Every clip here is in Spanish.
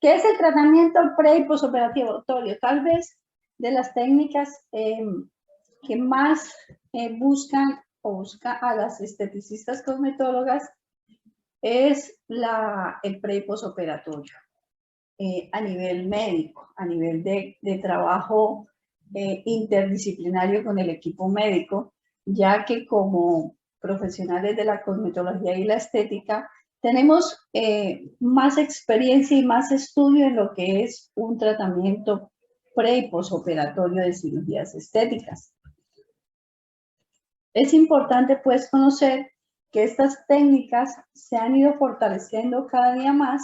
¿Qué es el tratamiento pre y posoperativo? Tal vez de las técnicas que más buscan a las esteticistas cosmetólogas es el pre y posoperatorio a nivel médico, a nivel de trabajo interdisciplinario con el equipo médico, ya que como profesionales de la cosmetología y la estética tenemos más experiencia y más estudio en lo que es un tratamiento pre y posoperatorio de cirugías estéticas. Es importante pues conocer que estas técnicas se han ido fortaleciendo cada día más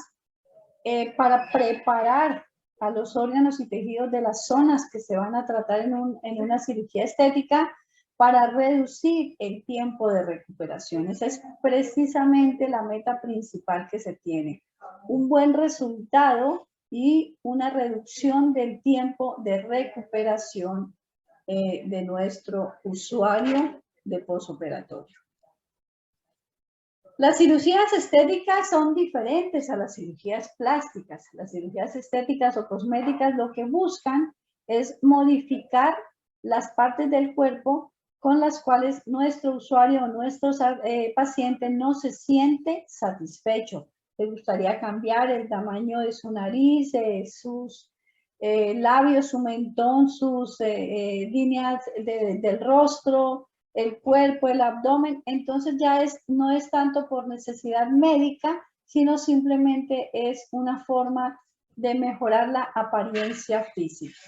para preparar a los órganos y tejidos de las zonas que se van a tratar en una cirugía estética para reducir el tiempo de recuperación. Esa es precisamente la meta principal que se tiene. Un buen resultado y una reducción del tiempo de recuperación de nuestro usuario de posoperatorio. Las cirugías estéticas son diferentes a las cirugías plásticas. Las cirugías estéticas o cosméticas lo que buscan es modificar las partes del cuerpo con las cuales nuestro usuario o nuestro paciente no se siente satisfecho. Le gustaría cambiar el tamaño de su nariz, sus labios, su mentón, sus líneas del rostro, el cuerpo, el abdomen. Entonces ya no es tanto por necesidad médica, sino simplemente es una forma de mejorar la apariencia física.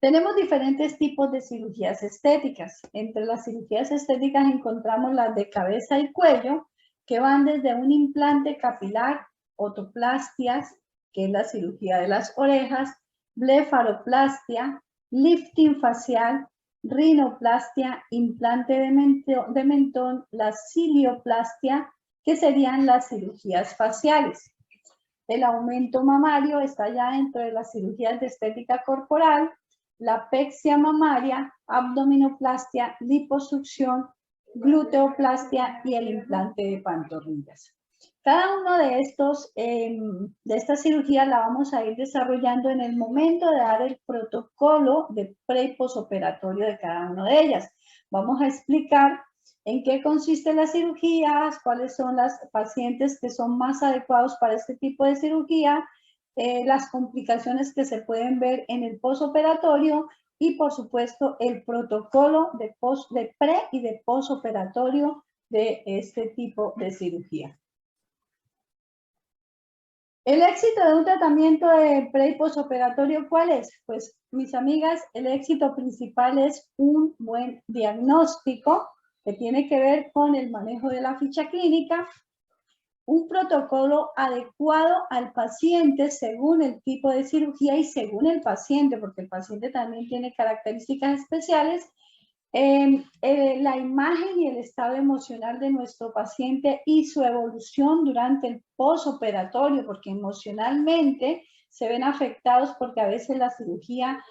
Tenemos diferentes tipos de cirugías estéticas. Entre las cirugías estéticas encontramos las de cabeza y cuello, que van desde un implante capilar, otoplastias, que es la cirugía de las orejas, blefaroplastia, lifting facial, rinoplastia, implante de mentón, la cilioplastia, que serían las cirugías faciales. El aumento mamario está ya dentro de las cirugías de estética corporal, la pexia mamaria, abdominoplastia, liposucción, gluteoplastia y el implante de pantorrillas. Cada uno de estas cirugías la vamos a ir desarrollando en el momento de dar el protocolo de pre y posoperatorio de cada una de ellas. Vamos a explicar en qué consisten las cirugías, cuáles son las pacientes que son más adecuados para este tipo de cirugía, las complicaciones que se pueden ver en el posoperatorio y, por supuesto, el protocolo de pre y de posoperatorio de este tipo de cirugía. El éxito de un tratamiento de pre y posoperatorio, ¿cuál es? Pues, mis amigas, el éxito principal es un buen diagnóstico que tiene que ver con el manejo de la ficha clínica, un protocolo adecuado al paciente según el tipo de cirugía y según el paciente, porque el paciente también tiene características especiales, la imagen y el estado emocional de nuestro paciente y su evolución durante el posoperatorio, porque emocionalmente se ven afectados porque a veces la cirugía,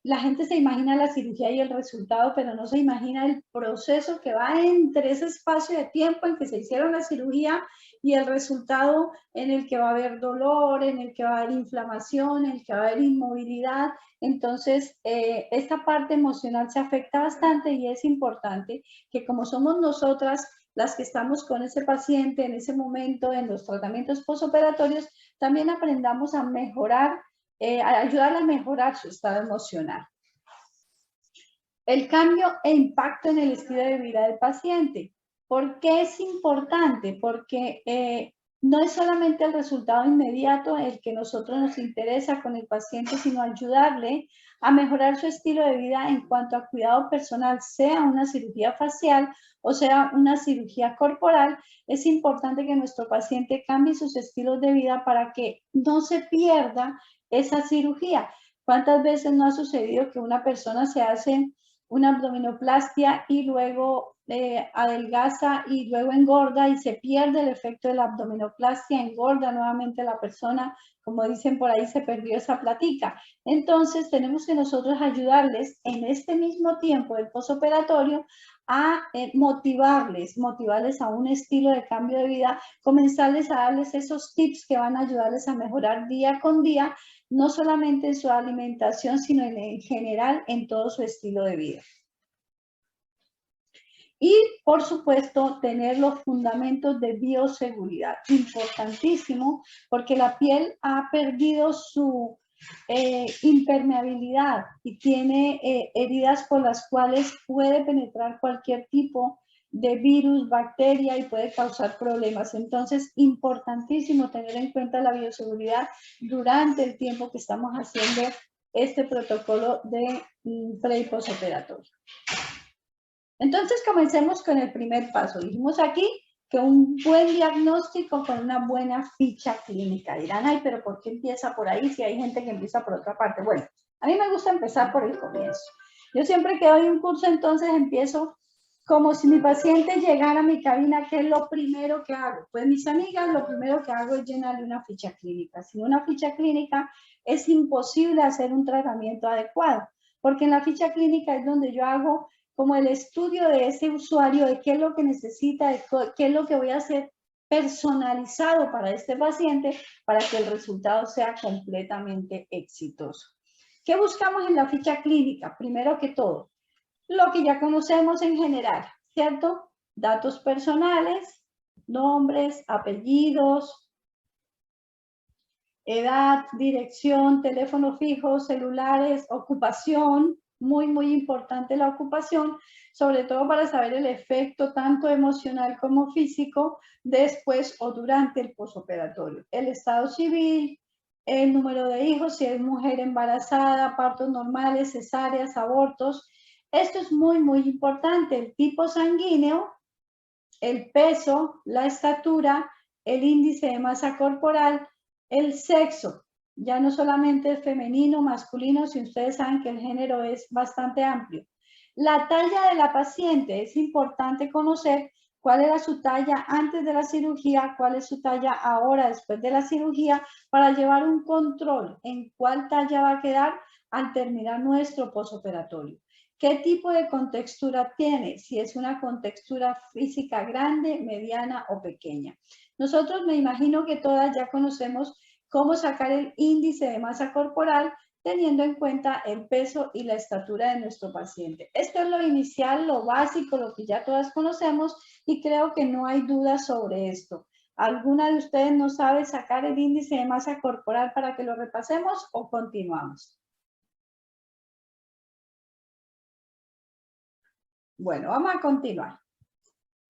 la gente se imagina la cirugía y el resultado, pero no se imagina el proceso que va entre ese espacio de tiempo en que se hicieron la cirugía y el resultado en el que va a haber dolor, en el que va a haber inflamación, en el que va a haber inmovilidad. Entonces, esta parte emocional se afecta bastante y es importante que, como somos nosotras las que estamos con ese paciente en ese momento en los tratamientos posoperatorios, también aprendamos a mejorar, a ayudarle a mejorar su estado emocional. El cambio e impacto en el estilo de vida del paciente. ¿Por qué es importante? Porque no es solamente el resultado inmediato el que nosotros nos interesa con el paciente, sino ayudarle a mejorar su estilo de vida en cuanto a cuidado personal, sea una cirugía facial o sea una cirugía corporal. Es importante que nuestro paciente cambie sus estilos de vida para que no se pierda esa cirugía. ¿Cuántas veces no ha sucedido que una persona se hace una abdominoplastia y luego adelgaza y luego engorda y se pierde el efecto de la abdominoplastia, engorda nuevamente la persona, como dicen por ahí, se perdió esa platica? Entonces tenemos que nosotros ayudarles en este mismo tiempo del posoperatorio a motivarles a un estilo de cambio de vida, comenzarles a darles esos tips que van a ayudarles a mejorar día con día, no solamente en su alimentación, sino en general en todo su estilo de vida. Y, por supuesto, tener los fundamentos de bioseguridad, importantísimo, porque la piel ha perdido su impermeabilidad y tiene heridas por las cuales puede penetrar cualquier tipo de virus, bacteria y puede causar problemas. Entonces, importantísimo tener en cuenta la bioseguridad durante el tiempo que estamos haciendo este protocolo de pre y postoperatorio. Entonces, comencemos con el primer paso. Dijimos aquí que un buen diagnóstico con una buena ficha clínica. Dirán, ay, pero ¿por qué empieza por ahí si hay gente que empieza por otra parte? Bueno, a mí me gusta empezar por el comienzo. Yo siempre que doy un curso, entonces empiezo como si mi paciente llegara a mi cabina, ¿qué es lo primero que hago? Pues mis amigas, lo primero que hago es llenarle una ficha clínica. Sin una ficha clínica es imposible hacer un tratamiento adecuado, porque en la ficha clínica es donde yo hago como el estudio de ese usuario, de qué es lo que necesita, de qué es lo que voy a hacer personalizado para este paciente para que el resultado sea completamente exitoso. ¿Qué buscamos en la ficha clínica? Primero que todo, lo que ya conocemos en general, ¿cierto? Datos personales, nombres, apellidos, edad, dirección, teléfono fijo, celulares, ocupación. Muy, muy importante la ocupación, sobre todo para saber el efecto tanto emocional como físico después o durante el postoperatorio. El estado civil, el número de hijos, si es mujer embarazada, partos normales, cesáreas, abortos. Esto es muy, muy importante. El tipo sanguíneo, el peso, la estatura, el índice de masa corporal, el sexo. Ya no solamente femenino, masculino, si ustedes saben que el género es bastante amplio. La talla de la paciente, es importante conocer cuál era su talla antes de la cirugía, cuál es su talla ahora después de la cirugía, para llevar un control en cuál talla va a quedar al terminar nuestro postoperatorio. ¿Qué tipo de contextura tiene? Si es una contextura física grande, mediana o pequeña. Nosotros me imagino que todas ya conocemos cómo sacar el índice de masa corporal teniendo en cuenta el peso y la estatura de nuestro paciente. Esto es lo inicial, lo básico, lo que ya todas conocemos y creo que no hay duda sobre esto. ¿Alguna de ustedes no sabe sacar el índice de masa corporal para que lo repasemos o continuamos? Bueno, vamos a continuar.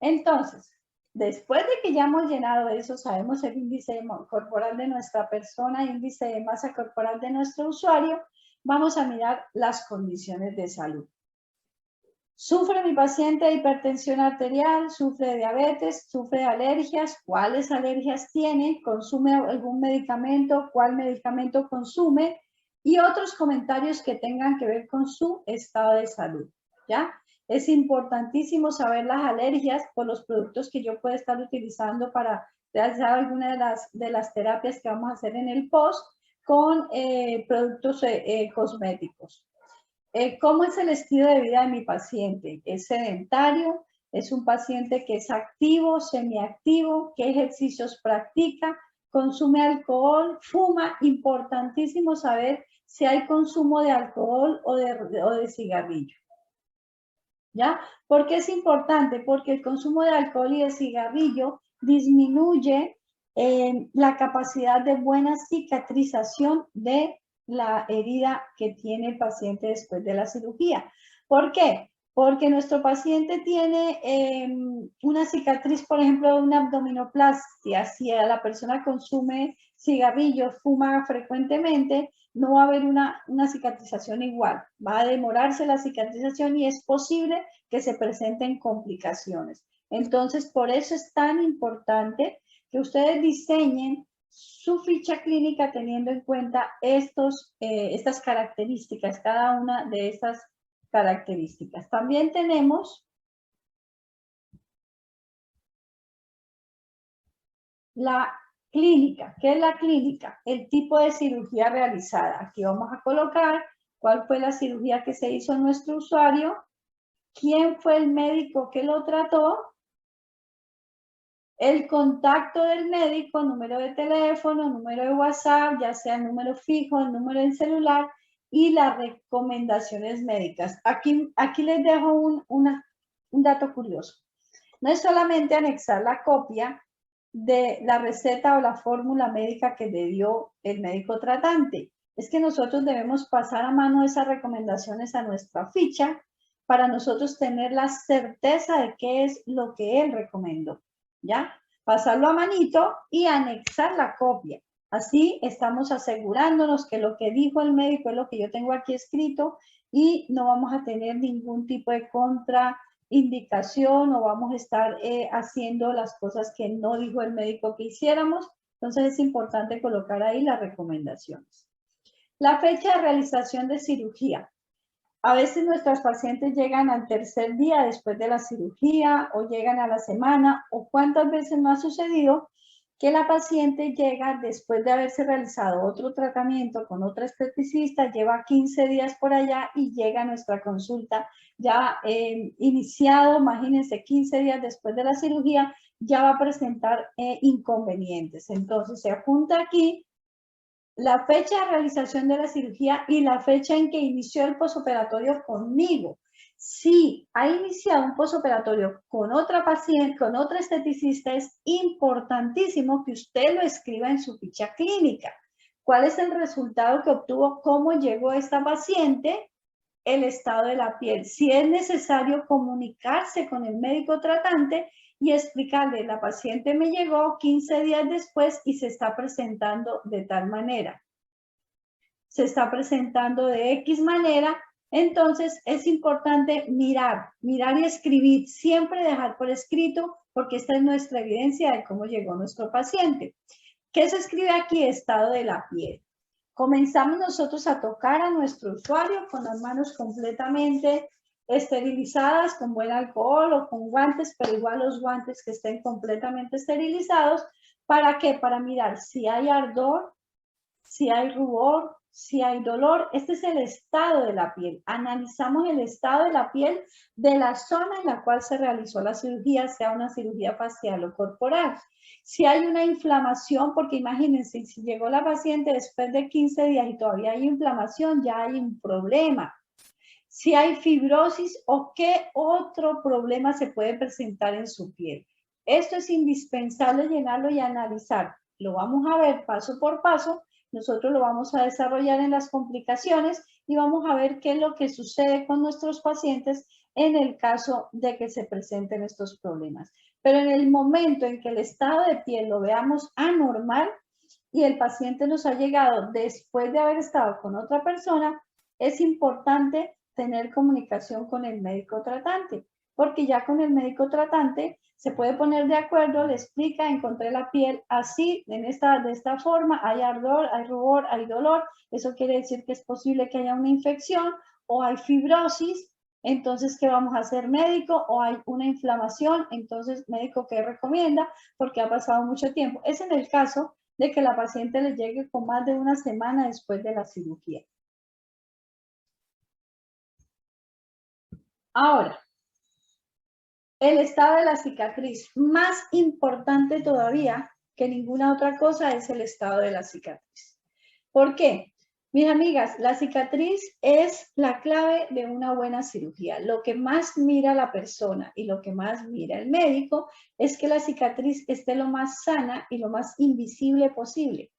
Entonces, después de que ya hemos llenado eso, sabemos el índice corporal de nuestra persona, índice de masa corporal de nuestro usuario, vamos a mirar las condiciones de salud. ¿Sufre mi paciente de hipertensión arterial? ¿Sufre de diabetes? ¿Sufre de alergias? ¿Cuáles alergias tiene? ¿Consume algún medicamento? ¿Cuál medicamento consume? Y otros comentarios que tengan que ver con su estado de salud, ¿ya? Es importantísimo saber las alergias por los productos que yo pueda estar utilizando para realizar alguna de las terapias que vamos a hacer en el post con productos cosméticos. ¿Cómo es el estilo de vida de mi paciente? ¿Es sedentario? ¿Es un paciente que es activo, semiactivo? ¿Qué ejercicios practica? ¿Consume alcohol? ¿Fuma? Importantísimo saber si hay consumo de alcohol o de cigarrillo. ¿Ya? ¿Por qué es importante? Porque el consumo de alcohol y de cigarrillo disminuye la capacidad de buena cicatrización de la herida que tiene el paciente después de la cirugía. ¿Por qué? Porque nuestro paciente tiene una cicatriz, por ejemplo, de una abdominoplastia. Si la persona consume cigarrillo, fuma frecuentemente, no va a haber una cicatrización igual. Va a demorarse la cicatrización y es posible que se presenten complicaciones. Entonces, por eso es tan importante que ustedes diseñen su ficha clínica teniendo en cuenta estas características, cada una de estas características. También tenemos la clínica. ¿Qué es la clínica? El tipo de cirugía realizada. Aquí vamos a colocar cuál fue la cirugía que se hizo en nuestro usuario, quién fue el médico que lo trató, el contacto del médico, número de teléfono, número de WhatsApp, ya sea el número fijo, el número del celular y las recomendaciones médicas. Aquí les dejo un dato curioso. No es solamente anexar la copia de la receta o la fórmula médica que le dio el médico tratante. Es que nosotros debemos pasar a mano esas recomendaciones a nuestra ficha para nosotros tener la certeza de qué es lo que él recomendó, ¿ya? Pasarlo a manito y anexar la copia. Así estamos asegurándonos que lo que dijo el médico es lo que yo tengo aquí escrito y no vamos a tener ningún tipo de contraindicación o vamos a estar haciendo las cosas que no dijo el médico que hiciéramos. Entonces es importante colocar ahí las recomendaciones. La fecha de realización de cirugía. A veces nuestros pacientes llegan al tercer día después de la cirugía o llegan a la semana, o cuántas veces no ha sucedido que la paciente llega después de haberse realizado otro tratamiento con otra esteticista, lleva 15 días por allá y llega a nuestra consulta ya iniciado, imagínense, 15 días después de la cirugía, ya va a presentar inconvenientes. Entonces se apunta aquí la fecha de realización de la cirugía y la fecha en que inició el posoperatorio conmigo. Si ha iniciado un posoperatorio con otra paciente, con otra esteticista, es importantísimo que usted lo escriba en su ficha clínica. ¿Cuál es el resultado que obtuvo? ¿Cómo llegó esta paciente? El estado de la piel. Si es necesario comunicarse con el médico tratante y explicarle, la paciente me llegó 15 días después y se está presentando de tal manera. Se está presentando de X manera, entonces es importante mirar y escribir, siempre dejar por escrito, porque esta es nuestra evidencia de cómo llegó nuestro paciente. ¿Qué se escribe aquí? Estado de la piel. Comenzamos nosotros a tocar a nuestro usuario con las manos completamente esterilizadas, con buen alcohol o con guantes, pero igual los guantes que estén completamente esterilizados. ¿Para qué? Para mirar si hay ardor, si hay rubor, si hay dolor. Este es el estado de la piel. Analizamos el estado de la piel de la zona en la cual se realizó la cirugía, sea una cirugía facial o corporal. Si hay una inflamación, porque imagínense, si llegó la paciente después de 15 días y todavía hay inflamación, ya hay un problema. Si hay fibrosis o qué otro problema se puede presentar en su piel. Esto es indispensable llenarlo y analizar. Lo vamos a ver paso por paso. Nosotros lo vamos a desarrollar en las complicaciones y vamos a ver qué es lo que sucede con nuestros pacientes en el caso de que se presenten estos problemas. Pero en el momento en que el estado de piel lo veamos anormal y el paciente nos ha llegado después de haber estado con otra persona, es importante tener comunicación con el médico tratante, porque ya con el médico tratante se puede poner de acuerdo, le explica, encontré la piel así, de esta forma, hay ardor, hay rubor, hay dolor, eso quiere decir que es posible que haya una infección o hay fibrosis, entonces, ¿qué vamos a hacer, médico? O hay una inflamación, entonces, médico, ¿qué recomienda? Porque ha pasado mucho tiempo. Es en el caso de que la paciente le llegue con más de una semana después de la cirugía. Ahora, el estado de la cicatriz, más importante todavía que ninguna otra cosa, es el estado de la cicatriz. ¿Por qué? Mis amigas, la cicatriz es la clave de una buena cirugía. Lo que más mira la persona y lo que más mira el médico es que la cicatriz esté lo más sana y lo más invisible posible.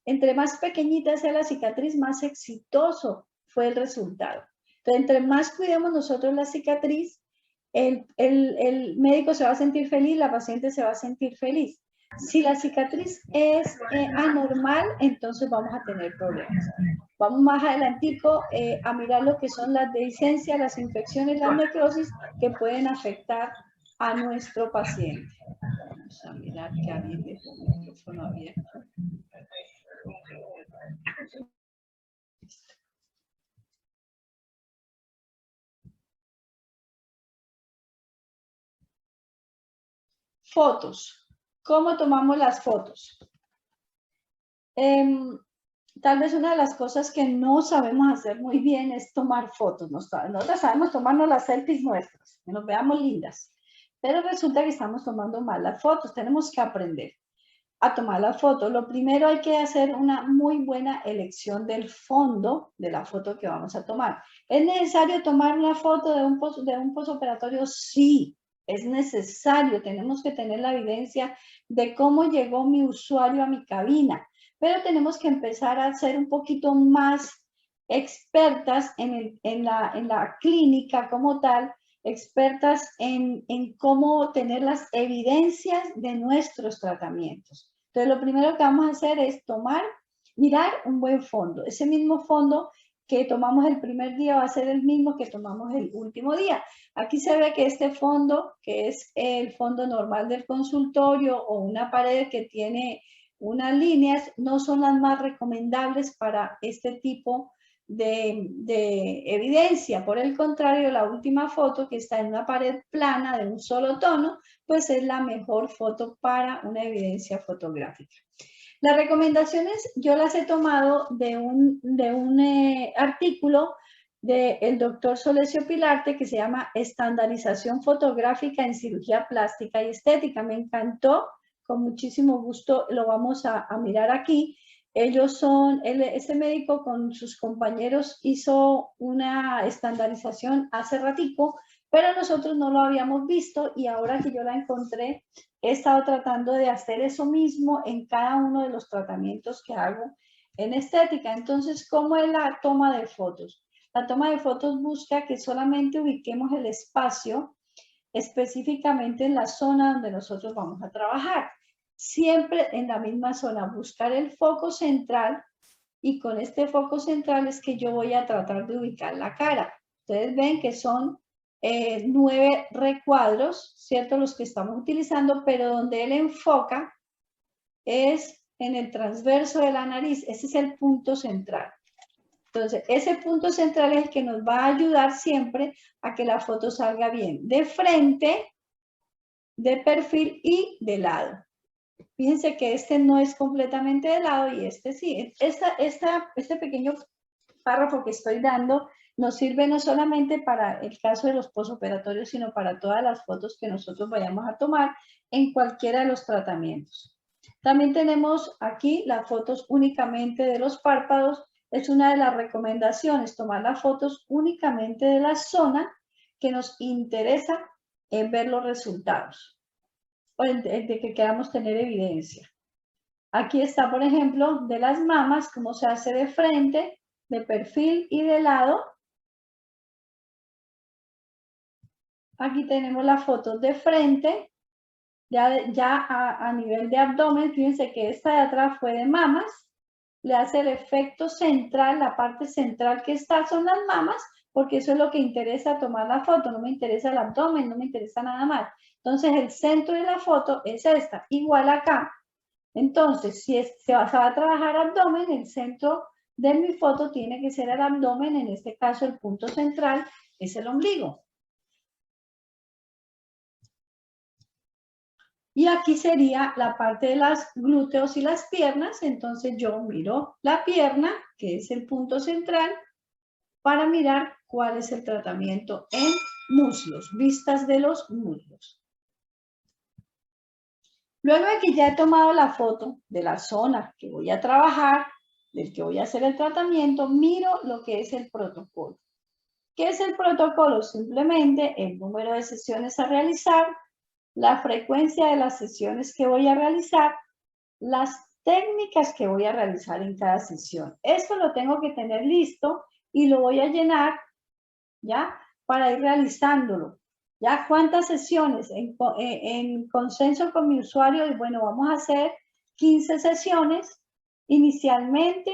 Entre más pequeñita sea la cicatriz, más exitoso fue el resultado. Entonces, entre más cuidemos nosotros la cicatriz, el médico se va a sentir feliz, la paciente se va a sentir feliz. Si la cicatriz es anormal, entonces vamos a tener problemas. Vamos más adelantico a mirar lo que son las dehiscencias, las infecciones, las necrosis que pueden afectar a nuestro paciente. Vamos a mirar que alguien dejó el micrófono abierto. Fotos. ¿Cómo tomamos las fotos? tal vez una de las cosas que no sabemos hacer muy bien es tomar fotos. Nosotros sabemos tomarnos las selfies nuestras, que nos veamos lindas, pero resulta que estamos tomando mal las fotos. Tenemos que aprender a tomar las fotos. Lo primero, hay que hacer una muy buena elección del fondo de la foto que vamos a tomar. ¿Es necesario tomar una foto de un postoperatorio? Sí, es necesario. Tenemos que tener la evidencia de cómo llegó mi usuario a mi cabina, pero tenemos que empezar a ser un poquito más expertas en la clínica como tal, expertas en cómo tener las evidencias de nuestros tratamientos. Entonces, lo primero que vamos a hacer es mirar un buen fondo. Ese mismo fondo que tomamos el primer día va a ser el mismo que tomamos el último día. Aquí se ve que este fondo, que es el fondo normal del consultorio o una pared que tiene unas líneas, no son las más recomendables para este tipo de evidencia. Por el contrario, la última foto, que está en una pared plana de un solo tono, pues es la mejor foto para una evidencia fotográfica. Las recomendaciones yo las he tomado de un artículo del doctor Solesio Pilarte que se llama Estandarización fotográfica en cirugía plástica y estética. Me encantó, con muchísimo gusto lo vamos a mirar aquí. Este médico con sus compañeros hizo una estandarización hace ratico, pero nosotros no lo habíamos visto y ahora que yo la encontré, he estado tratando de hacer eso mismo en cada uno de los tratamientos que hago en estética. Entonces, ¿cómo es la toma de fotos? La toma de fotos busca que solamente ubiquemos el espacio específicamente en la zona donde nosotros vamos a trabajar. Siempre en la misma zona, buscar el foco central, y con este foco central es que yo voy a tratar de ubicar la cara. Ustedes ven que son 9 recuadros, ¿cierto? Los que estamos utilizando, pero donde él enfoca es en el transverso de la nariz. Ese es el punto central. Entonces, ese punto central es el que nos va a ayudar siempre a que la foto salga bien, de frente, de perfil y de lado. Fíjense que este no es completamente de lado y este sí. Este pequeño párrafo que estoy dando nos sirve no solamente para el caso de los posoperatorios, sino para todas las fotos que nosotros vayamos a tomar en cualquiera de los tratamientos. También tenemos aquí las fotos únicamente de los párpados. Es una de las recomendaciones, tomar las fotos únicamente de la zona que nos interesa en ver los resultados, o de que queramos tener evidencia. Aquí está, por ejemplo, de las mamas, cómo se hace de frente, de perfil y de lado. Aquí tenemos las fotos de frente, ya a nivel de abdomen. Fíjense que esta de atrás fue de mamas. Le hace el efecto central, la parte central que está son las mamas, porque eso es lo que interesa tomar la foto. No me interesa el abdomen, no me interesa nada más. Entonces, el centro de la foto es esta, igual acá. Entonces, si se va a trabajar abdomen, el centro de mi foto tiene que ser el abdomen. En este caso, el punto central es el ombligo. Y aquí sería la parte de los glúteos y las piernas. Entonces yo miro la pierna, que es el punto central, para mirar cuál es el tratamiento en muslos, vistas de los muslos. Luego de que ya he tomado la foto de la zona que voy a trabajar, del que voy a hacer el tratamiento, miro lo que es el protocolo. ¿Qué es el protocolo? Simplemente el número de sesiones a realizar, la frecuencia de las sesiones que voy a realizar, las técnicas que voy a realizar en cada sesión. Esto lo tengo que tener listo y lo voy a llenar, ¿ya? Para ir realizándolo. ¿Ya? ¿Cuántas sesiones? En consenso con mi usuario, y bueno, vamos a hacer 15 sesiones inicialmente.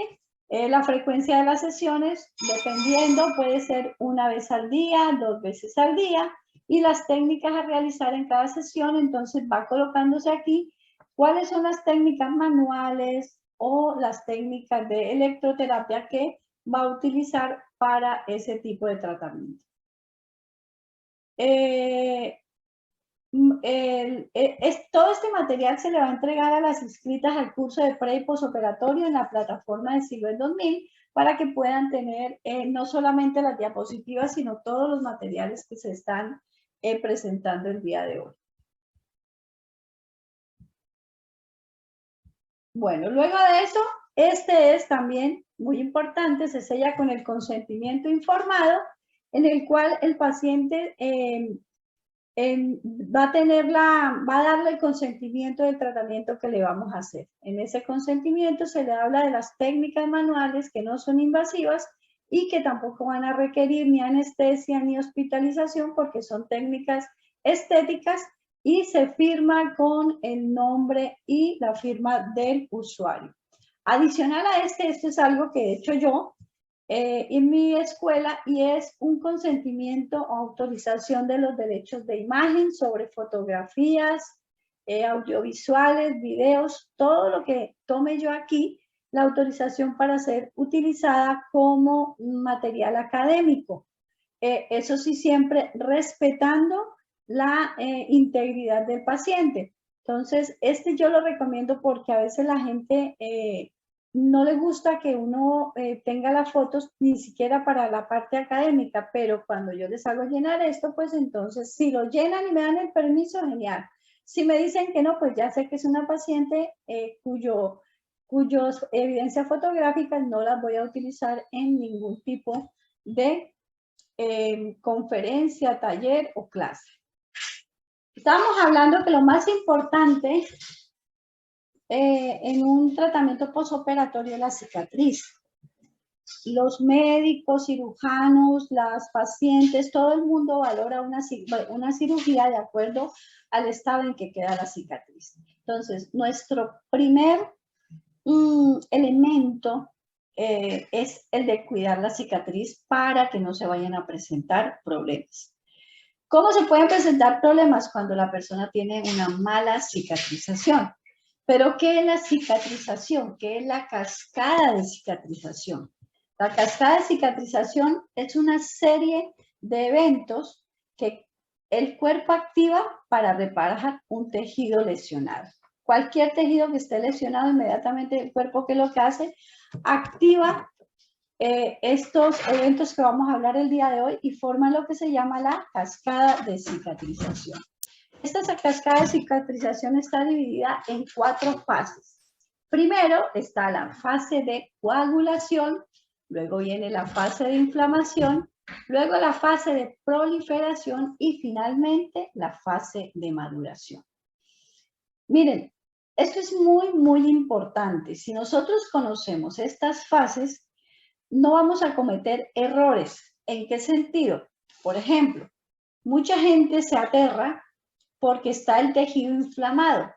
La frecuencia de las sesiones, dependiendo, puede ser una vez al día, 2 veces al día, y las técnicas a realizar en cada sesión. Entonces va colocándose aquí cuáles son las técnicas manuales o las técnicas de electroterapia que va a utilizar para ese tipo de tratamiento. todo este material se le va a entregar a las inscritas al curso de pre y posoperatorio en la plataforma de Silver 2000 para que puedan tener no solamente las diapositivas, sino todos los materiales que se están presentando el día de hoy. Bueno, luego de eso, este es también muy importante, se sella con el consentimiento informado, en el cual el paciente va a darle el consentimiento del tratamiento que le vamos a hacer. En ese consentimiento se le habla de las técnicas manuales que no son invasivas y que tampoco van a requerir ni anestesia ni hospitalización porque son técnicas estéticas y se firma con el nombre y la firma del usuario. Adicional a esto es algo que he hecho yo en mi escuela y es un consentimiento o autorización de los derechos de imagen sobre fotografías, audiovisuales, videos, todo lo que tome yo aquí, la autorización para ser utilizada como material académico. Eso sí, siempre respetando la integridad del paciente. Entonces, yo lo recomiendo porque a veces la gente no le gusta que uno tenga las fotos ni siquiera para la parte académica, pero cuando yo les hago llenar esto, pues entonces si lo llenan y me dan el permiso, genial. Si me dicen que no, pues ya sé que es una paciente cuyos evidencias fotográficas no las voy a utilizar en ningún tipo de conferencia, taller o clase. Estamos hablando que lo más importante en un tratamiento posoperatorio es la cicatriz. Los médicos, cirujanos, las pacientes, todo el mundo valora una cirugía de acuerdo al estado en que queda la cicatriz. Entonces, nuestro primer elemento es el de cuidar la cicatriz para que no se vayan a presentar problemas. ¿Cómo se pueden presentar problemas cuando la persona tiene una mala cicatrización? Pero ¿qué es la cicatrización? ¿Qué es la cascada de cicatrización? La cascada de cicatrización es una serie de eventos que el cuerpo activa para reparar un tejido lesionado. Cualquier tejido que esté lesionado, inmediatamente el cuerpo, ¿qué es lo que hace? Activa estos eventos que vamos a hablar el día de hoy y forman lo que se llama la cascada de cicatrización. Esta cascada de cicatrización está dividida en 4 fases. Primero está la fase de coagulación, luego viene la fase de inflamación, luego la fase de proliferación y finalmente la fase de maduración. Miren, esto es muy, muy importante. Si nosotros conocemos estas fases, no vamos a cometer errores. ¿En qué sentido? Por ejemplo, mucha gente se aterra porque está el tejido inflamado,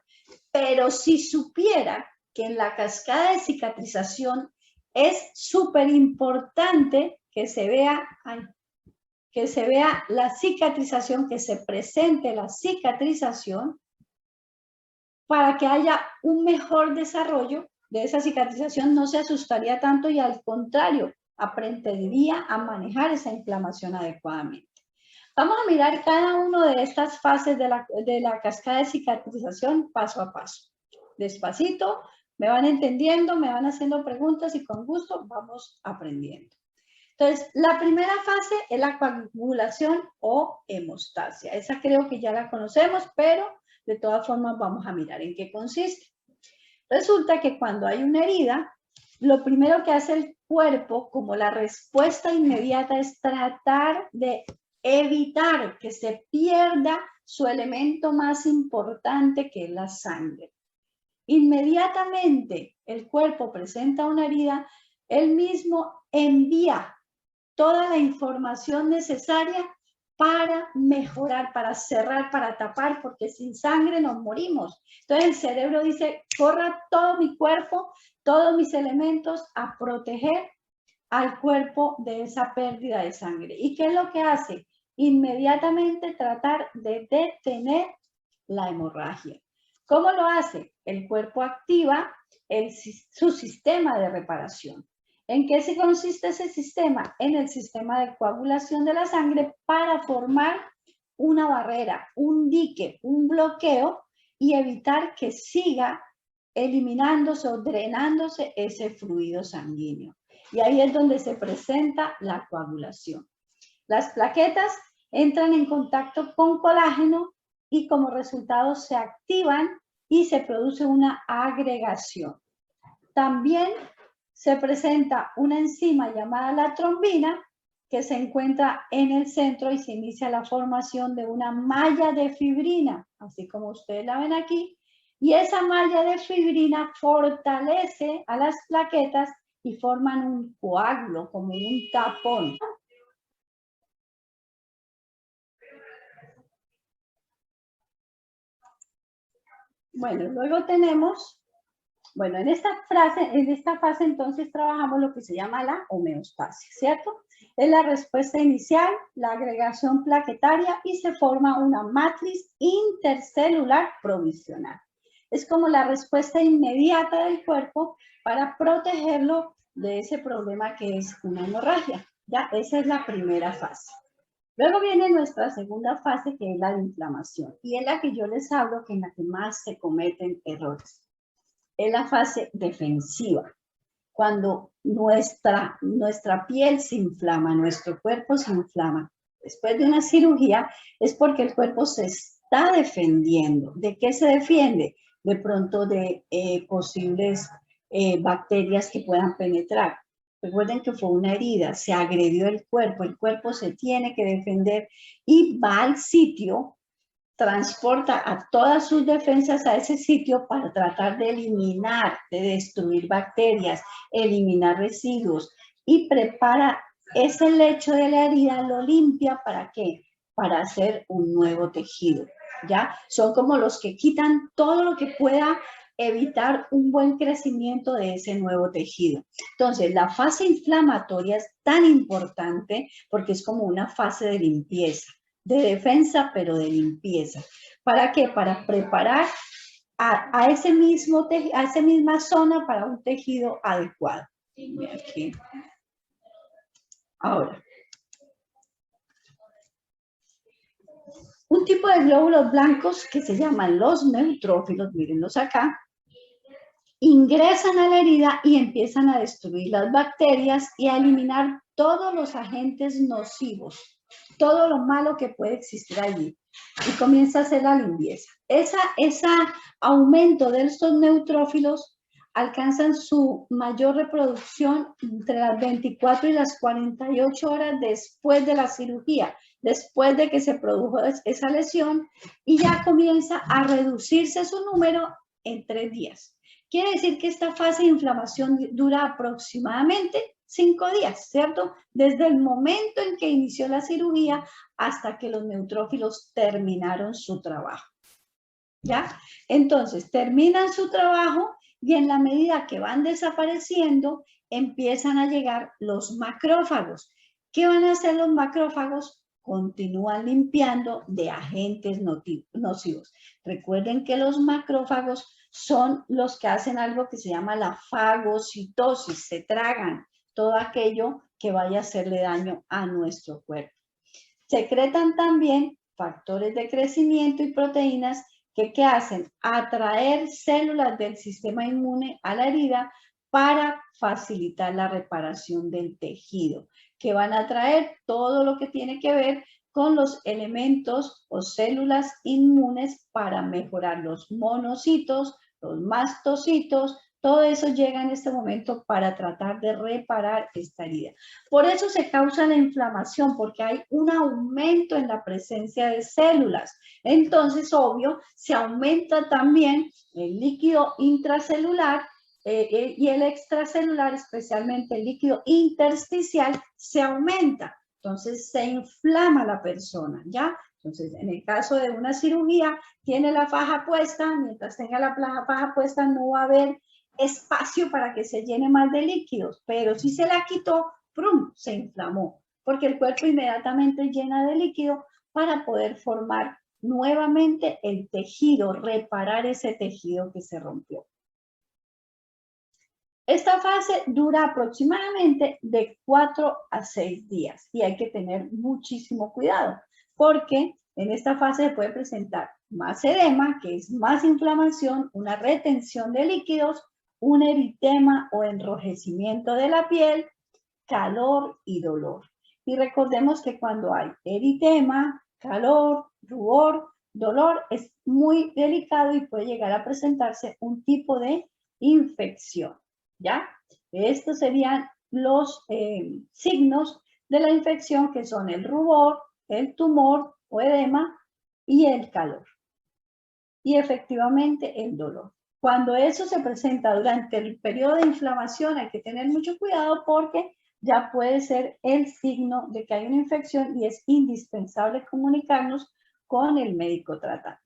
pero si supiera que en la cascada de cicatrización es súper importante que se vea la cicatrización, que se presente la cicatrización para que haya un mejor desarrollo de esa cicatrización, no se asustaría tanto y al contrario, aprendería a manejar esa inflamación adecuadamente. Vamos a mirar cada una de estas fases de la cascada de cicatrización paso a paso. Despacito, me van entendiendo, me van haciendo preguntas y con gusto vamos aprendiendo. Entonces, la primera fase es la coagulación o hemostasia. Esa creo que ya la conocemos, pero de todas formas vamos a mirar en qué consiste. Resulta que cuando hay una herida, lo primero que hace el cuerpo, como la respuesta inmediata, es tratar de evitar que se pierda su elemento más importante, que es la sangre. Inmediatamente el cuerpo presenta una herida, él mismo envía toda la información necesaria para mejorar, para cerrar, para tapar, porque sin sangre nos morimos. Entonces el cerebro dice, corra todo mi cuerpo, todos mis elementos a proteger al cuerpo de esa pérdida de sangre. ¿Y qué es lo que hace? Inmediatamente tratar de detener la hemorragia. ¿Cómo lo hace? El cuerpo activa su sistema de reparación. ¿En qué se consiste ese sistema? En el sistema de coagulación de la sangre para formar una barrera, un dique, un bloqueo y evitar que siga eliminándose o drenándose ese fluido sanguíneo. Y ahí es donde se presenta la coagulación. Las plaquetas entran en contacto con colágeno y como resultado se activan y se produce una agregación. También se presenta una enzima llamada la trombina que se encuentra en el centro y se inicia la formación de una malla de fibrina, así como ustedes la ven aquí, y esa malla de fibrina fortalece a las plaquetas y forman un coágulo, como un tapón. Bueno, luego tenemos, bueno, en esta fase entonces trabajamos lo que se llama la homeostasis, ¿cierto? Es la respuesta inicial, la agregación plaquetaria y se forma una matriz intercelular provisional. Es como la respuesta inmediata del cuerpo para protegerlo de ese problema que es una hemorragia. Ya, esa es la primera fase. Luego viene nuestra segunda fase, que es la de inflamación, y es la que yo les hablo, que en la que más se cometen errores. Es la fase defensiva, cuando nuestra piel se inflama, nuestro cuerpo se inflama. Después de una cirugía es porque el cuerpo se está defendiendo. ¿De qué se defiende? De pronto de posibles bacterias que puedan penetrar. Recuerden que fue una herida, se agredió el cuerpo se tiene que defender y va al sitio, transporta a todas sus defensas a ese sitio para tratar de eliminar, de destruir bacterias, eliminar residuos y prepara ese lecho de la herida, lo limpia, ¿para qué? Para hacer un nuevo tejido, ¿ya? Son como los que quitan todo lo que pueda evitar un buen crecimiento de ese nuevo tejido. Entonces, la fase inflamatoria es tan importante porque es como una fase de limpieza, de defensa, pero de limpieza. ¿Para qué? Para preparar a esa misma zona para un tejido adecuado. Aquí. Ahora, un tipo de glóbulos blancos que se llaman los neutrófilos, mírenlos acá, ingresan a la herida y empiezan a destruir las bacterias y a eliminar todos los agentes nocivos, todo lo malo que puede existir allí. Y comienza a hacer la limpieza. Ese aumento de estos neutrófilos alcanzan su mayor reproducción entre las 24 y las 48 horas después de la cirugía, después de que se produjo esa lesión, y ya comienza a reducirse su número en 3 días. Quiere decir que esta fase de inflamación dura aproximadamente 5 días, ¿cierto? Desde el momento en que inició la cirugía hasta que los neutrófilos terminaron su trabajo. ¿Ya? Entonces, terminan su trabajo y en la medida que van desapareciendo, empiezan a llegar los macrófagos. ¿Qué van a hacer los macrófagos? Continúan limpiando de agentes nocivos. Recuerden que los macrófagos son los que hacen algo que se llama la fagocitosis, se tragan todo aquello que vaya a hacerle daño a nuestro cuerpo. Secretan también factores de crecimiento y proteínas que hacen atraer células del sistema inmune a la herida para facilitar la reparación del tejido, que van a traer todo lo que tiene que ver con los elementos o células inmunes para mejorar los monocitos, los mastocitos, todo eso llega en este momento para tratar de reparar esta herida. Por eso se causa la inflamación, porque hay un aumento en la presencia de células. Entonces, obvio, se aumenta también el líquido intracelular y el extracelular, especialmente el líquido intersticial, se aumenta. Entonces, se inflama la persona, ¿ya? Entonces, en el caso de una cirugía, tiene la faja puesta, mientras tenga la faja puesta no va a haber espacio para que se llene más de líquidos, pero si se la quitó, ¡prum!, se inflamó, porque el cuerpo inmediatamente llena de líquido para poder formar nuevamente el tejido, reparar ese tejido que se rompió. Esta fase dura aproximadamente de 4 a 6 días y hay que tener muchísimo cuidado porque En esta fase se puede presentar más edema, que es más inflamación, una retención de líquidos, un eritema o enrojecimiento de la piel, calor y dolor. Y recordemos que cuando hay eritema, calor, rubor, dolor, es muy delicado y puede llegar a presentarse un tipo de infección, ¿ya? Estos serían los signos de la infección, que son el rubor, el tumor o edema y el calor. Y efectivamente el dolor. Cuando eso se presenta durante el periodo de inflamación, hay que tener mucho cuidado porque ya puede ser el signo de que hay una infección y es indispensable comunicarnos con el médico tratante.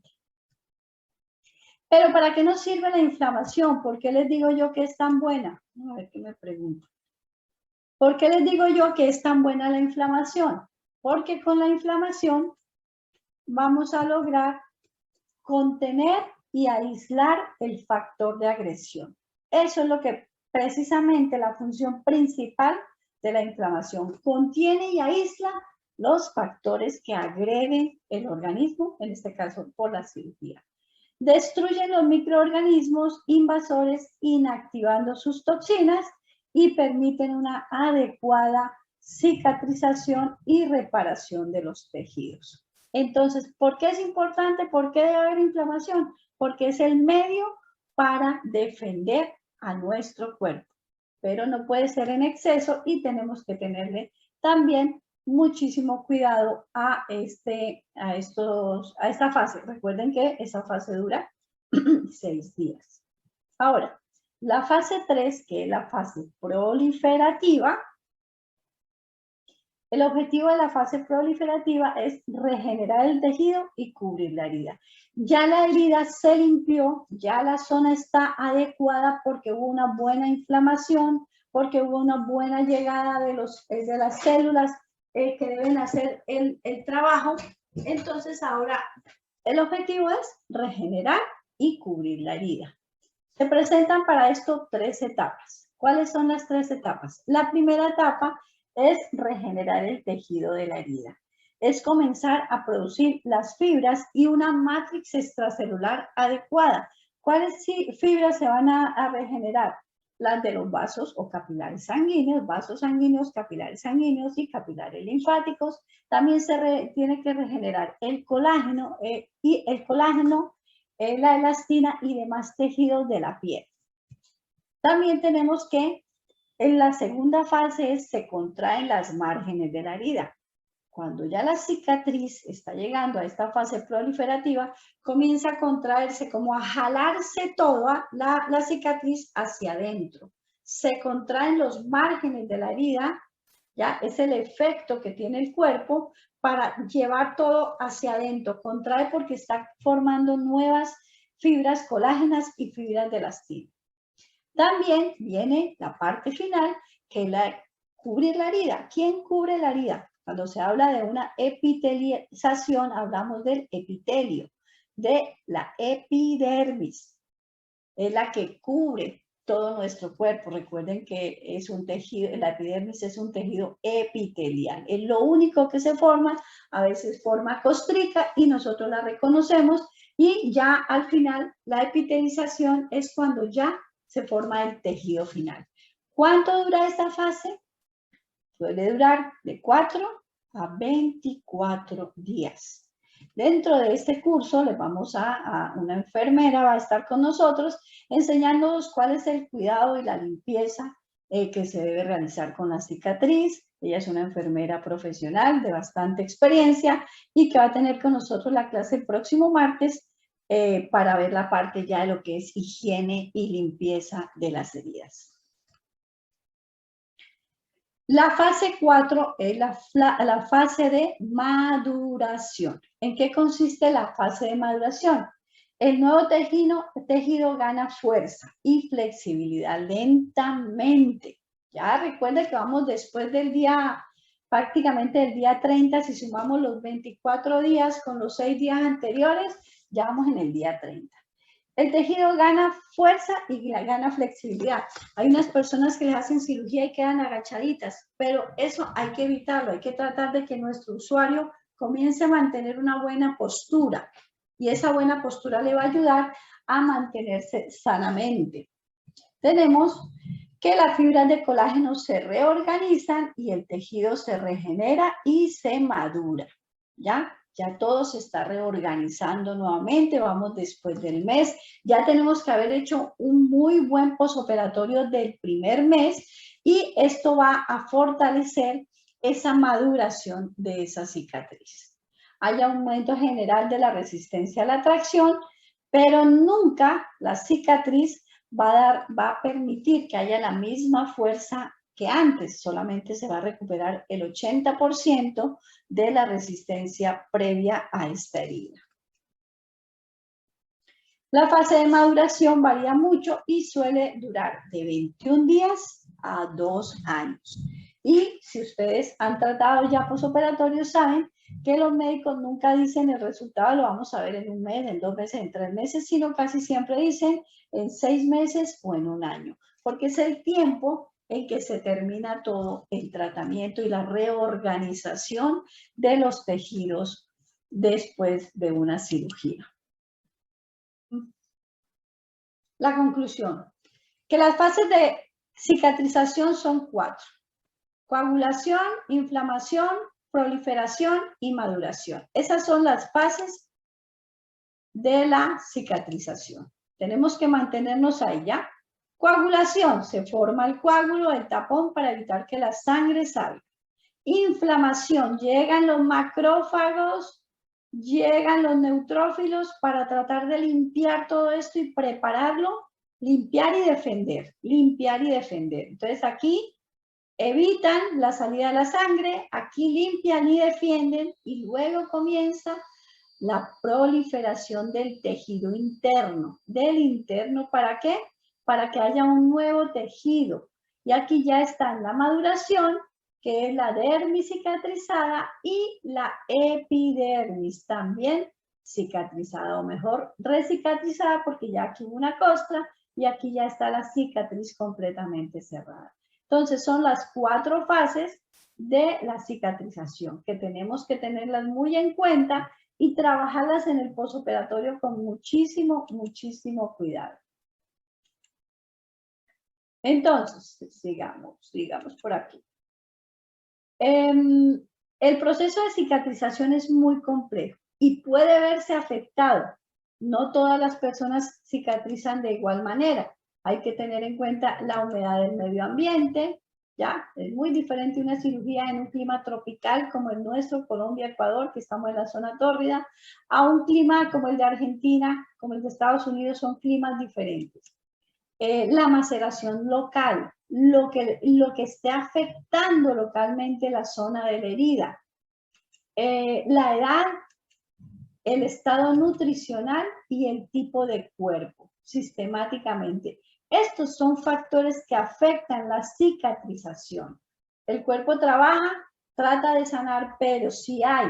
Pero ¿para qué nos sirve la inflamación? ¿Por qué les digo yo que es tan buena? A ver qué me pregunto. ¿Por qué les digo yo que es tan buena la inflamación? Porque con la inflamación vamos a lograr contener y aislar el factor de agresión. Eso es lo que precisamente la función principal de la inflamación. Contiene y aísla los factores que agreden el organismo, en este caso por la cirugía. Destruyen los microorganismos invasores inactivando sus toxinas y permiten una adecuada cicatrización y reparación de los tejidos. Entonces, ¿por qué es importante? ¿Por qué debe haber inflamación? Porque es el medio para defender a nuestro cuerpo, pero no puede ser en exceso y tenemos que tenerle también muchísimo cuidado a esta fase. Recuerden que esa fase dura 6 días. Ahora, la fase 3, que es la fase proliferativa, el objetivo de la fase proliferativa es regenerar el tejido y cubrir la herida. Ya la herida se limpió, ya la zona está adecuada porque hubo una buena inflamación, porque hubo una buena llegada de las células que deben hacer el trabajo. Entonces ahora el objetivo es regenerar y cubrir la herida. Se presentan para esto 3 etapas. ¿Cuáles son las 3 etapas? La primera etapa es regenerar el tejido de la herida. Es comenzar a producir las fibras y una matriz extracelular adecuada. ¿Cuáles fibras se van a regenerar? Las de los vasos o capilares sanguíneos, vasos sanguíneos, capilares sanguíneos y capilares linfáticos. También se tiene que regenerar el colágeno la elastina y demás tejidos de la piel. También tenemos que en la segunda fase se contraen las márgenes de la herida. Cuando ya la cicatriz está llegando a esta fase proliferativa, comienza a contraerse, como a jalarse toda la cicatriz hacia adentro. Se contraen los márgenes de la herida, ya es el efecto que tiene el cuerpo para llevar todo hacia adentro. Contrae porque está formando nuevas fibras colágenas y fibras de elastina. También viene la parte final, que es la cubrir la herida. ¿Quién cubre la herida? Cuando se habla de una epitelización, hablamos del epitelio, de la epidermis. Es la que cubre todo nuestro cuerpo. Recuerden que es un tejido, la epidermis es un tejido epitelial. Es lo único que se forma, a veces forma costrica y nosotros la reconocemos y ya al final la epitelización es cuando ya se forma el tejido final. ¿Cuánto dura esta fase? Puede durar de 4 a 24 días. Dentro de este curso les vamos una enfermera va a estar con nosotros enseñándonos cuál es el cuidado y la limpieza que se debe realizar con la cicatriz. Ella es una enfermera profesional de bastante experiencia y que va a tener con nosotros la clase el próximo martes para ver la parte ya de lo que es higiene y limpieza de las heridas. La fase 4 es la fase de maduración. ¿En qué consiste la fase de maduración? El nuevo tejido gana fuerza y flexibilidad lentamente. Ya recuerden que vamos después del día, prácticamente del día 30, si sumamos los 24 días con los 6 días anteriores, ya vamos en el día 30. El tejido gana fuerza y gana flexibilidad. Hay unas personas que les hacen cirugía y quedan agachaditas, pero eso hay que evitarlo. Hay que tratar de que nuestro usuario comience a mantener una buena postura y esa buena postura le va a ayudar a mantenerse sanamente. Tenemos que las fibras de colágeno se reorganizan y el tejido se regenera y se madura, ¿ya? Ya todo se está reorganizando nuevamente, vamos después del mes. Ya tenemos que haber hecho un muy buen posoperatorio del primer mes y esto va a fortalecer esa maduración de esa cicatriz. Hay aumento general de la resistencia a la tracción, pero nunca la cicatriz va a permitir que haya la misma fuerza que antes, solamente se va a recuperar el 80% de la resistencia previa a esta herida. La fase de maduración varía mucho y suele durar de 21 días a 2 años. Y si ustedes han tratado ya posoperatorios, saben que los médicos nunca dicen el resultado lo vamos a ver en un mes, en 2 meses, en 3 meses, sino casi siempre dicen en 6 meses o en un año, porque es el tiempo en que se termina todo el tratamiento y la reorganización de los tejidos después de una cirugía. La conclusión, que las fases de cicatrización son 4. Coagulación, inflamación, proliferación y maduración. Esas son las fases de la cicatrización. Tenemos que mantenernos ahí, ¿ya? Coagulación, se forma el coágulo, el tapón para evitar que la sangre salga. Inflamación, llegan los macrófagos, llegan los neutrófilos para tratar de limpiar todo esto y prepararlo, limpiar y defender, limpiar y defender. Entonces aquí evitan la salida de la sangre, aquí limpian y defienden y luego comienza la proliferación del tejido interno. ¿Del interno para qué? Para que haya un nuevo tejido. Y aquí ya está la maduración, que es la dermis cicatrizada y la epidermis también cicatrizada, o mejor, recicatrizada, porque ya aquí hubo una costra y aquí ya está la cicatriz completamente cerrada. Entonces son las 4 fases de la cicatrización que tenemos que tenerlas muy en cuenta y trabajarlas en el posoperatorio con muchísimo, muchísimo cuidado. Entonces, sigamos por aquí. El proceso de cicatrización es muy complejo y puede verse afectado. No todas las personas cicatrizan de igual manera. Hay que tener en cuenta la humedad del medio ambiente, ¿ya? Es muy diferente una cirugía en un clima tropical como el nuestro, Colombia, Ecuador, que estamos en la zona tórrida, a un clima como el de Argentina, como el de Estados Unidos, son climas diferentes. La maceración local, lo que esté afectando localmente la zona de la herida, la edad, el estado nutricional y el tipo de cuerpo, sistemáticamente. Estos son factores que afectan la cicatrización. El cuerpo trabaja, trata de sanar, pero si hay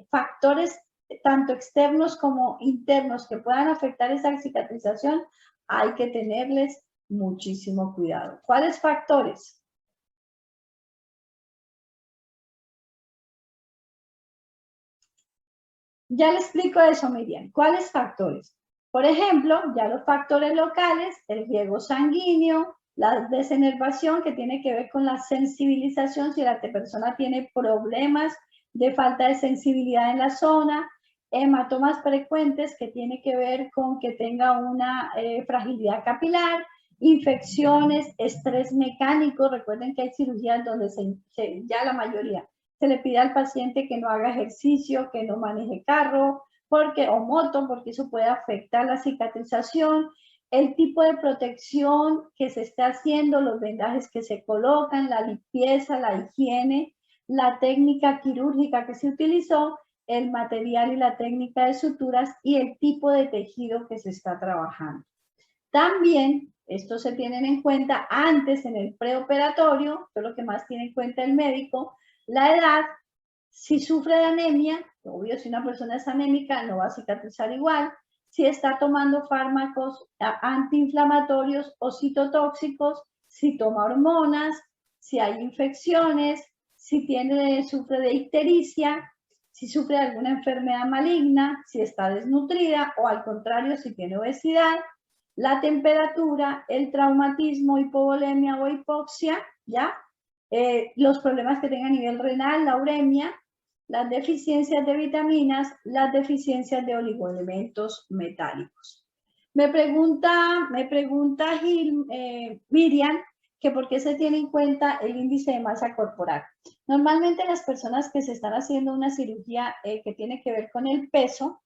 factores tanto externos como internos que puedan afectar esa cicatrización, hay que tenerles muchísimo cuidado. ¿Cuáles factores? Ya le explico eso, Miriam. ¿Cuáles factores? Por ejemplo, ya los factores locales, el riego sanguíneo, la desenervación que tiene que ver con la sensibilización, si la persona tiene problemas de falta de sensibilidad en la zona, hematomas frecuentes que tiene que ver con que tenga una fragilidad capilar, infecciones, estrés mecánico. Recuerden que hay cirugías donde ya la mayoría se le pide al paciente que no haga ejercicio, que no maneje carro o moto, porque eso puede afectar la cicatrización, el tipo de protección que se está haciendo, los vendajes que se colocan, la limpieza, la higiene, la técnica quirúrgica que se utilizó, el material y la técnica de suturas y el tipo de tejido que se está trabajando. También, esto se tienen en cuenta antes en el preoperatorio, que es lo que más tiene en cuenta el médico, la edad, si sufre de anemia, obvio, si una persona es anémica no va a cicatrizar igual, si está tomando fármacos antiinflamatorios o citotóxicos, si toma hormonas, si hay infecciones, si sufre de ictericia, si sufre de alguna enfermedad maligna, si está desnutrida o al contrario, si tiene obesidad, la temperatura, el traumatismo, hipovolemia o hipoxia, ¿ya? Los problemas que tenga a nivel renal, la uremia, las deficiencias de vitaminas, las deficiencias de oligoelementos metálicos. Me pregunta Miriam que por qué se tiene en cuenta el índice de masa corporal. Normalmente las personas que se están haciendo una cirugía que tiene que ver con el peso,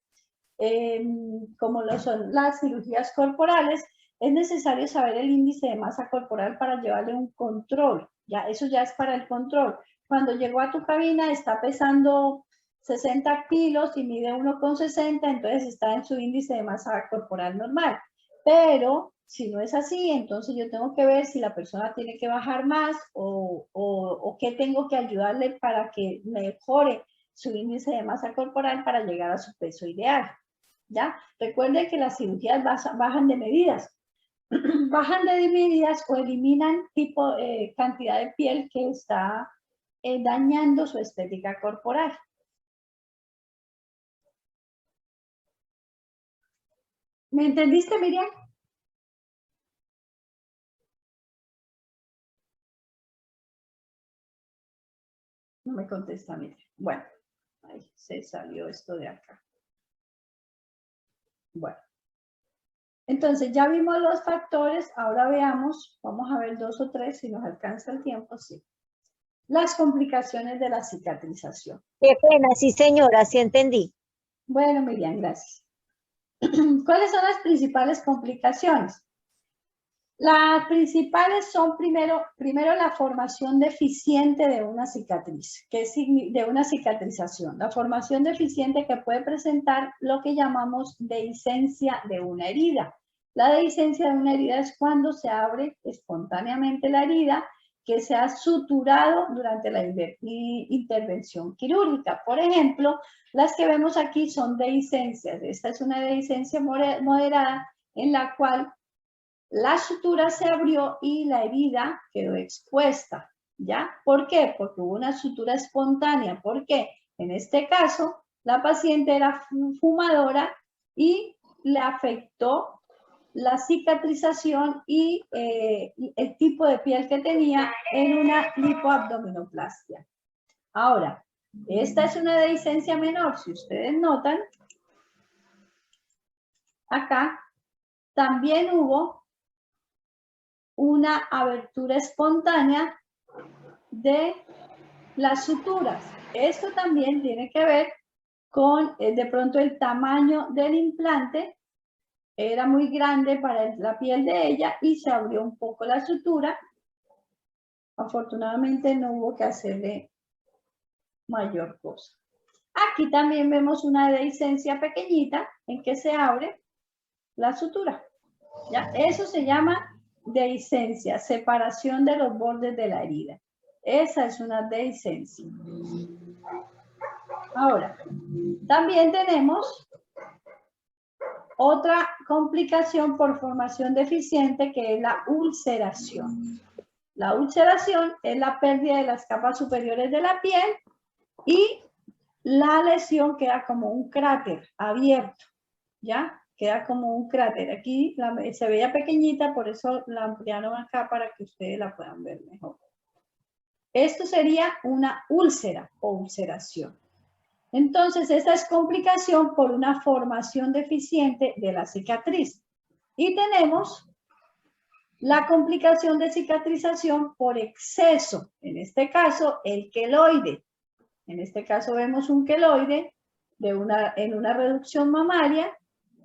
como lo son las cirugías corporales, es necesario saber el índice de masa corporal para llevarle un control. Ya, eso ya es para el control. Cuando llegó a tu cabina está pesando 60 kilos y mide 1,60, entonces está en su índice de masa corporal normal. Pero si no es así, entonces yo tengo que ver si la persona tiene que bajar más o qué tengo que ayudarle para que mejore su índice de masa corporal para llegar a su peso ideal. ¿Ya? Recuerden que las cirugías bajan de medidas. Bajan de medidas o eliminan cantidad de piel que está dañando su estética corporal. ¿Me entendiste, Miriam? No me contesta, Miriam. Bueno, ahí se salió esto de acá. Bueno. Entonces, ya vimos los factores, ahora veamos, vamos a ver 2 o 3, si nos alcanza el tiempo, sí. Las complicaciones de la cicatrización. Qué pena, sí señora, sí entendí. Bueno, Miriam, gracias. ¿Cuáles son las principales complicaciones? Las principales son primero la formación deficiente de una cicatriz, de una cicatrización. La formación deficiente que puede presentar lo que llamamos dehiscencia de una herida. La dehiscencia de una herida es cuando se abre espontáneamente la herida que se ha suturado durante la intervención quirúrgica. Por ejemplo, las que vemos aquí son dehiscencias. Esta es una dehiscencia moderada en la cual la sutura se abrió y la herida quedó expuesta, ¿ya? ¿Por qué? Porque hubo una sutura espontánea. ¿Por qué? En este caso, la paciente era fumadora y le afectó la cicatrización y el tipo de piel que tenía en una lipoabdominoplastia. Ahora, esta es una dehiscencia menor. Si ustedes notan, acá también hubo una abertura espontánea de las suturas. Esto también tiene que ver con de pronto el tamaño del implante era muy grande para la piel de ella y se abrió un poco la sutura. Afortunadamente no hubo que hacerle mayor cosa. Aquí también vemos una dehiscencia pequeñita en que se abre la sutura. ¿Ya? Eso se llama dehiscencia, separación de los bordes de la herida. Esa es una dehiscencia. Ahora, también tenemos otra complicación por formación deficiente que es la ulceración. La ulceración es la pérdida de las capas superiores de la piel y la lesión queda como un cráter abierto, ¿ya? Queda como un cráter. Aquí se veía pequeñita, por eso la ampliaron acá para que ustedes la puedan ver mejor. Esto sería una úlcera o ulceración. Entonces, esta es complicación por una formación deficiente de la cicatriz. Y tenemos la complicación de cicatrización por exceso. En este caso, el queloide. En este caso vemos un queloide en una reducción mamaria.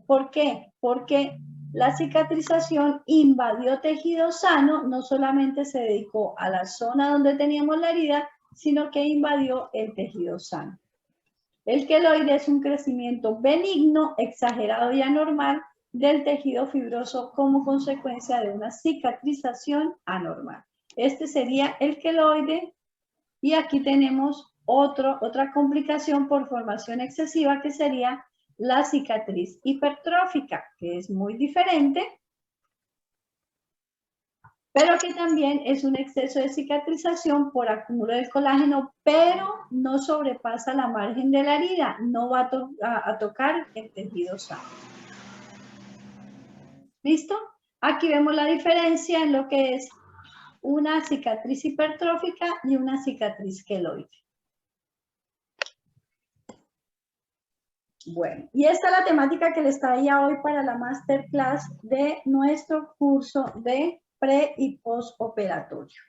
¿Por qué? Porque la cicatrización invadió tejido sano, no solamente se dedicó a la zona donde teníamos la herida, sino que invadió el tejido sano. El queloide es un crecimiento benigno, exagerado y anormal del tejido fibroso como consecuencia de una cicatrización anormal. Este sería el queloide y aquí tenemos otra complicación por formación excesiva que sería la cicatriz hipertrófica, que es muy diferente pero que también es un exceso de cicatrización por acúmulo del colágeno, pero no sobrepasa la margen de la herida, no va a tocar el tejido sano. ¿Listo? Aquí vemos la diferencia en lo que es una cicatriz hipertrófica y una cicatriz queloide. Bueno, y esta es la temática que les traía hoy para la masterclass de nuestro curso de pre y postoperatorio.